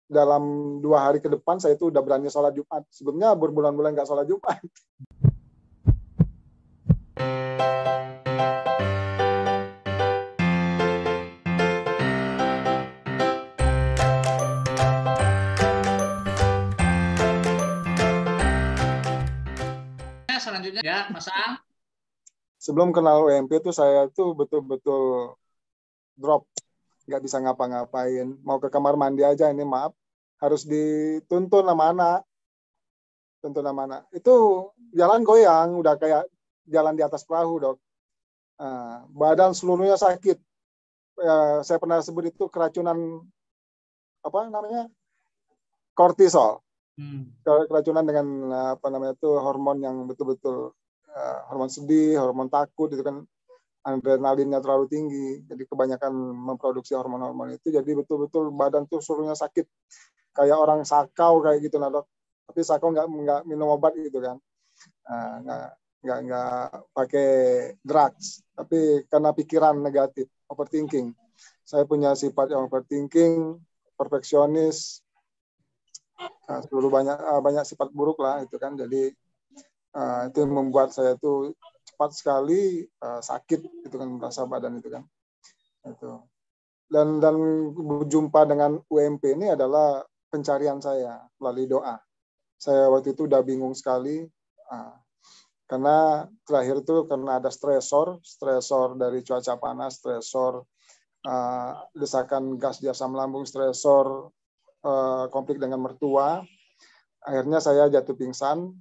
dalam 2 hari ke depan saya itu udah berani sholat Jumat. Sebelumnya berbulan-bulan nggak sholat Jumat. Selanjutnya ya, Mas Ang. Sebelum kenal UMP itu saya tuh betul-betul drop, nggak bisa ngapa-ngapain. Mau ke kamar mandi aja ini maaf, harus dituntun sama anak. Tuntun sama anak. Itu jalan goyang, udah kayak jalan di atas perahu, Dok. Badan seluruhnya sakit. Saya pernah sebut itu keracunan apa namanya? Kortisol. Keracunan dengan apa namanya itu hormon yang betul-betul hormon sedih, hormon takut itu kan, adrenalinnya terlalu tinggi, jadi kebanyakan memproduksi hormon-hormon itu, jadi betul-betul badan tuh seluruhnya sakit kayak orang sakau kayak gitu, nah Dok. Tapi sakau nggak minum obat gitu kan, nggak pakai drugs, tapi karena pikiran negatif, overthinking. Saya punya sifat yang overthinking, perfeksionis, seluruh banyak sifat buruk lah itu kan, jadi itu yang membuat saya tuh cepat sekali sakit itu kan, merasa badan itu kan itu. Dan berjumpa dengan UMP ini adalah pencarian saya melalui doa. Saya waktu itu udah bingung sekali karena terakhir itu karena ada stresor dari cuaca panas, stresor desakan gas di asam lambung, stresor konflik dengan mertua, akhirnya saya jatuh pingsan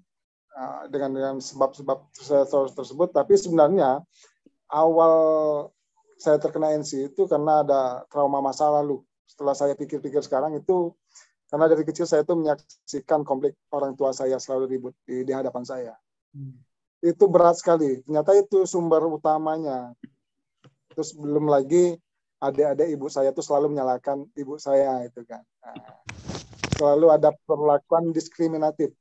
dengan sebab-sebab stresor tersebut. Tapi sebenarnya awal saya terkena NC itu karena ada trauma masa lalu. Setelah saya pikir-pikir sekarang itu karena dari kecil saya itu menyaksikan konflik orang tua saya selalu ribut di hadapan saya. Itu berat sekali. Ternyata itu sumber utamanya. Terus belum lagi adik-adik ibu saya itu selalu menyalahkan ibu saya itu kan. Selalu ada perlakuan diskriminatif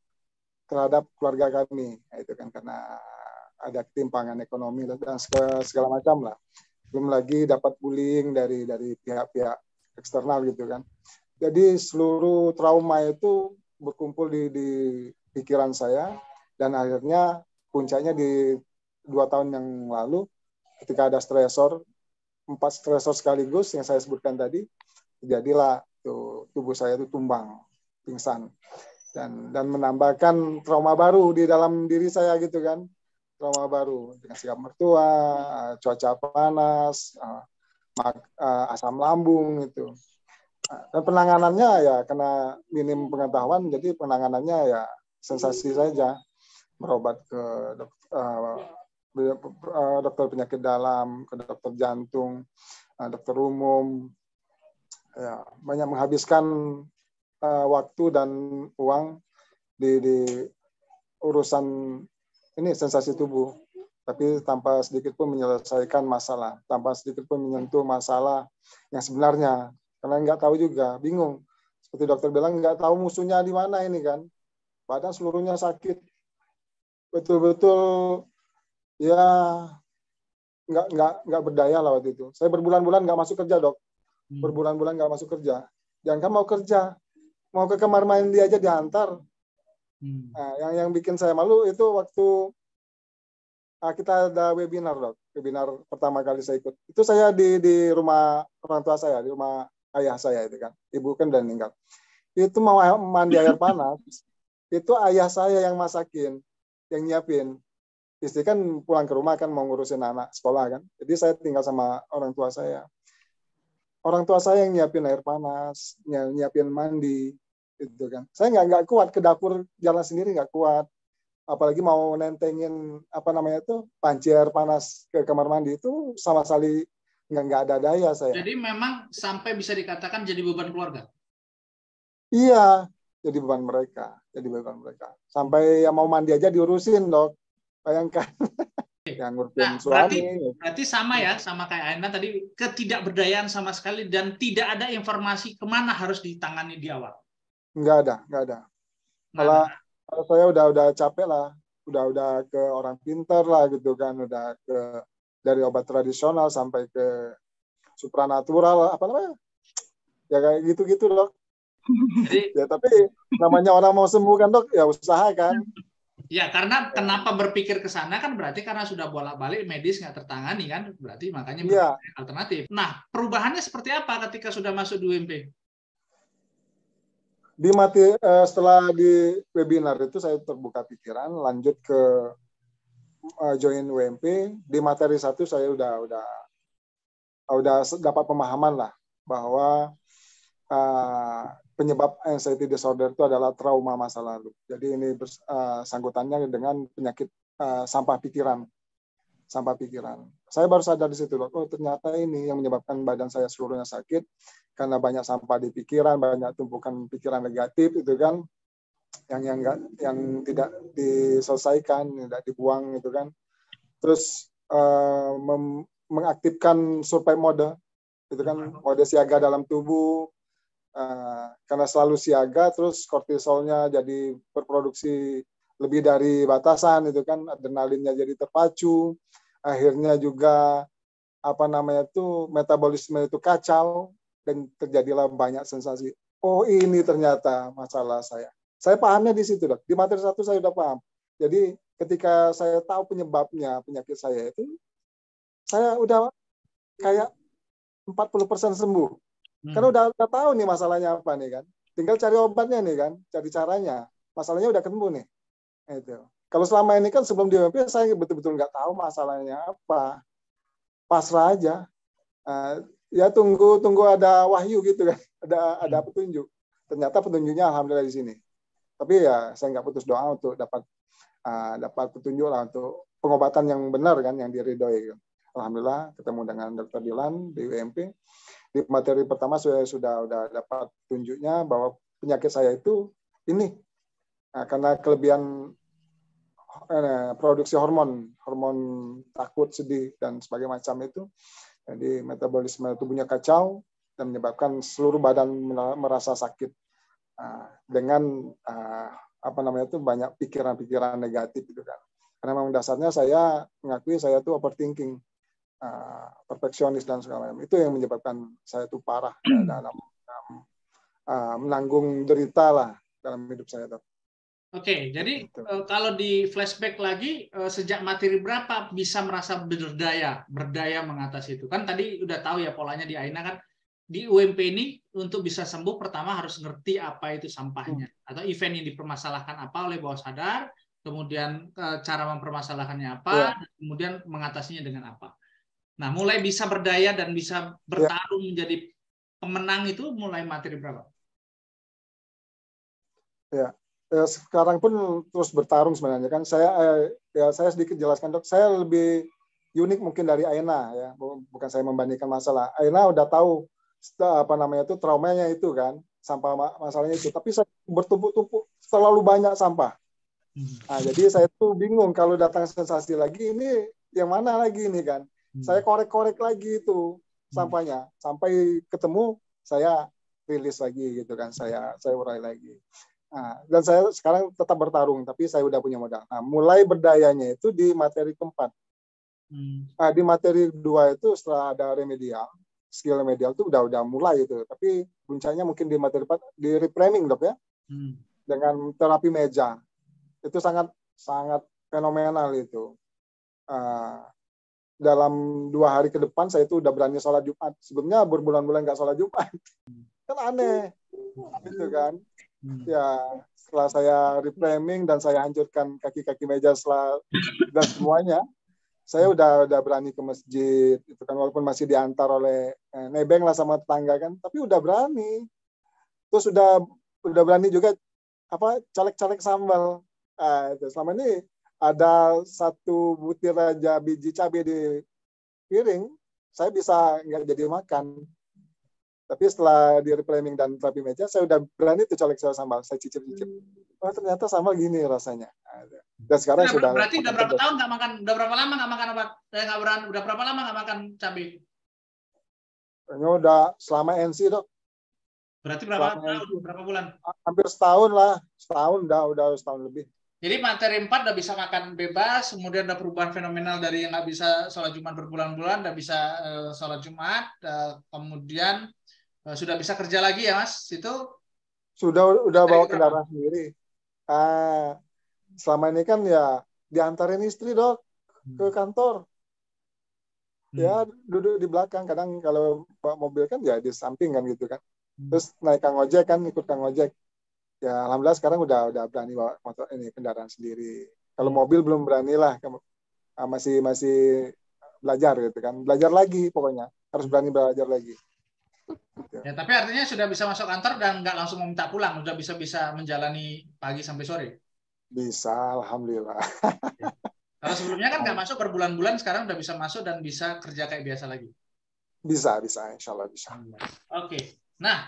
terhadap keluarga kami, itu kan karena ada ketimpangan ekonomi dan segala macam lah. Belum lagi dapat bullying dari pihak-pihak eksternal gitu kan. Jadi seluruh trauma itu berkumpul di pikiran saya, dan akhirnya puncaknya di 2 tahun yang lalu ketika ada stresor, 4 stresor sekaligus yang saya sebutkan tadi, jadilah tubuh saya itu tumbang, pingsan. Dan menambahkan trauma baru di dalam diri saya gitu kan, trauma baru dengan sikap mertua, cuaca panas, asam lambung itu. Dan penanganannya ya karena minim pengetahuan, jadi penanganannya ya sensasi saja, berobat ke dokter penyakit dalam, ke dokter jantung, dokter umum, ya banyak menghabiskan waktu dan uang di urusan ini sensasi tubuh, tapi tanpa sedikit pun menyelesaikan masalah, tanpa sedikit pun menyentuh masalah yang sebenarnya, karena nggak tahu juga, bingung. Seperti dokter bilang nggak tahu musuhnya di mana ini kan, badan seluruhnya sakit, betul-betul ya nggak berdaya lah waktu itu. Saya berbulan-bulan nggak masuk kerja, Dok. Berbulan-bulan nggak masuk kerja. Jangan kan mau kerja, mau ke kamar mandi aja diantar. Nah, yang bikin saya malu itu waktu kita ada webinar, Dok. Webinar pertama kali saya ikut. Itu saya di rumah orang tua saya, di rumah ayah saya itu kan. Ibu kan udah meninggal. Itu mau mandi air panas, itu ayah saya yang masakin, yang nyiapin. Istri kan pulang ke rumah kan mau ngurusin anak sekolah kan. Jadi saya tinggal sama orang tua saya. Orang tua saya yang nyiapin air panas, nyiapin mandi, gitu kan. Saya nggak kuat ke dapur, jalan sendiri nggak kuat. Apalagi mau nentengin apa namanya itu panci air panas ke kamar mandi, itu sama sekali nggak ada daya saya. Jadi memang sampai bisa dikatakan jadi beban keluarga. Iya, jadi beban mereka, Sampai yang mau mandi aja diurusin, Dok. Bayangkan. Yang ngurusin suami. Berarti sama ya, sama kayak Aina tadi, ketidakberdayaan sama sekali dan tidak ada informasi kemana harus ditangani di awal. Nggak ada. Kalau saya udah capek lah, udah ke orang pintar lah gitu kan, udah ke dari obat tradisional sampai ke supranatural apa namanya, ya kayak gitu Dok. Jadi Ya, tapi namanya orang mau sembuh kan dok, ya usahakan. ya, karena kenapa berpikir ke sana kan berarti karena sudah bolak-balik medis nggak tertangani kan, berarti makanya Iya, berpikir alternatif. Nah, perubahannya seperti apa ketika sudah masuk di UMP? setelah di webinar itu saya terbuka pikiran, lanjut ke join UMP. Di materi 1 saya udah dapat pemahaman lah bahwa penyebab anxiety disorder itu adalah trauma masa lalu. Jadi ini sangkutannya dengan penyakit sampah pikiran. Saya baru sadar di situ, oh ternyata ini yang menyebabkan badan saya seluruhnya sakit karena banyak sampah di pikiran, banyak tumpukan pikiran negatif itu kan, yang tidak diselesaikan, tidak dibuang itu kan. Terus mengaktifkan survive mode, itu kan mode siaga dalam tubuh. Karena selalu siaga, terus kortisolnya jadi berproduksi lebih dari batasan, itu kan adrenalinnya jadi terpacu, akhirnya juga metabolisme itu kacau dan terjadilah banyak sensasi. Oh ini ternyata masalah saya. Saya pahamnya di situ dok. Di materi 1 saya udah paham. Jadi ketika saya tahu penyebabnya penyakit saya itu, saya udah kayak 40% sembuh. Karena udah tahu nih masalahnya apa nih kan. Tinggal cari obatnya nih kan, cari caranya. Masalahnya udah ketemu nih. Itu. Kalau selama ini kan sebelum di UMP saya betul-betul nggak tahu masalahnya apa. Pasrah aja. Ya tunggu ada wahyu gitu kan. Ada petunjuk. Ternyata petunjuknya alhamdulillah di sini. Tapi ya saya nggak putus doa untuk dapat petunjuk lah untuk pengobatan yang benar kan, yang diridhoi. Alhamdulillah ketemu dengan Dr. Dilan di UMP. Di materi pertama saya sudah dapat tunjuknya bahwa penyakit saya itu ini karena kelebihan produksi hormon takut, sedih dan sebagainya macam itu. Jadi metabolisme tubuhnya kacau dan menyebabkan seluruh badan merasa sakit dengan banyak pikiran-pikiran negatif itu kan. Karena memang dasarnya saya mengakui saya tuh overthinking. Perfeksionis dan segala macam, itu yang menyebabkan saya itu parah dalam menanggung derita lah dalam hidup saya. Oke, jadi kalau di flashback lagi, sejak materi berapa bisa merasa berdaya mengatasi itu? Kan tadi udah tahu ya polanya di Aina kan, di UMP ini untuk bisa sembuh pertama harus ngerti apa itu sampahnya atau event yang dipermasalahkan apa oleh bawah sadar, kemudian cara mempermasalahkannya apa, dan kemudian mengatasinya dengan apa. Nah, mulai bisa berdaya dan bisa bertarung menjadi pemenang itu mulai materi berapa? Ya, sekarang pun terus bertarung sebenarnya kan. Saya sedikit jelaskan dok. Saya lebih unik mungkin dari Aina ya. Bukan saya membandingkan masalah. Aina udah tahu traumanya itu kan, sampah masalahnya itu. Tapi saya bertumpuk-tumpuk terlalu banyak sampah. Nah, jadi saya tuh bingung kalau datang sensasi lagi ini yang mana lagi ini kan. Saya korek-korek lagi itu sampahnya sampai ketemu, saya rilis lagi gitu kan, saya urai lagi. Nah, dan saya sekarang tetap bertarung, tapi saya udah punya modal. Nah, mulai berdayanya itu di materi keempat. Nah, di materi 2 itu setelah ada skill remedial itu udah mulai itu. Tapi puncaknya mungkin di materi 4 di reframing dok ya, dengan terapi meja. Itu sangat fenomenal itu. Dalam 2 hari ke depan saya itu udah berani sholat Jumat. Sebelumnya berbulan-bulan nggak sholat Jumat. Kan aneh. Gitu kan. Ya, setelah saya reframing dan saya hancurkan kaki-kaki meja dan semuanya, saya udah berani ke masjid. Itu kan walaupun masih diantar oleh nebeng lah sama tetangga kan, tapi udah berani. Terus udah berani juga caleg-caleg sambal. Itu selama ini ada 1 butir aja biji cabai di piring, saya bisa nggak jadi makan. Tapi setelah di reframing dan terapi meja, saya udah berani tuh colek sambal, saya cicip-cicip. Oh ternyata sambal gini rasanya. Dan sekarang sudah. Berarti udah berapa tahun nggak makan? Udah berapa lama nggak makan obat? Udah berapa lama nggak makan cabai? Udah selama NC dok. Berarti berapa bulan? Hampir setahun lah, udah setahun lebih. Jadi materi 4 udah bisa makan bebas, kemudian ada perubahan fenomenal dari yang nggak bisa sholat Jumat berbulan-bulan, udah bisa sholat Jumat, kemudian sudah bisa kerja lagi ya Mas, itu Udah bawa kendaraan sendiri. Selama ini kan ya diantarin istri, Dok, ke kantor. Ya duduk di belakang. Kadang kalau bawa mobil kan ya di samping kan gitu kan. Terus naik Kang Ojek kan, ikut Kang Ojek. Ya alhamdulillah sekarang udah berani bawa motor ini kendaraan sendiri. Kalau mobil belum berani lah, masih belajar gitu kan. Belajar lagi pokoknya. Harus berani belajar lagi. Ya, tapi artinya sudah bisa masuk kantor dan nggak langsung meminta pulang, udah bisa menjalani pagi sampai sore. Bisa, alhamdulillah. Kalau sebelumnya kan nggak masuk berbulan-bulan, sekarang udah bisa masuk dan bisa kerja kayak biasa lagi. Bisa, insya Allah bisa. Oke. Nah,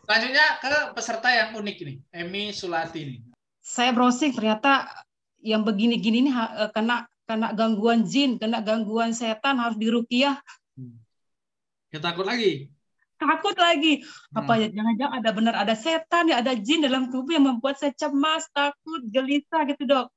selanjutnya ke peserta yang unik ini, Emi Sulati ini. Saya browsing ternyata yang begini-gini ini kena gangguan jin, kena gangguan setan, harus diruqyah. Ya takut lagi. Takut lagi. Apa ya, jangan-jangan benar ada setan, ya ada jin dalam tubuh yang membuat saya cemas, takut, gelisah gitu, Dok.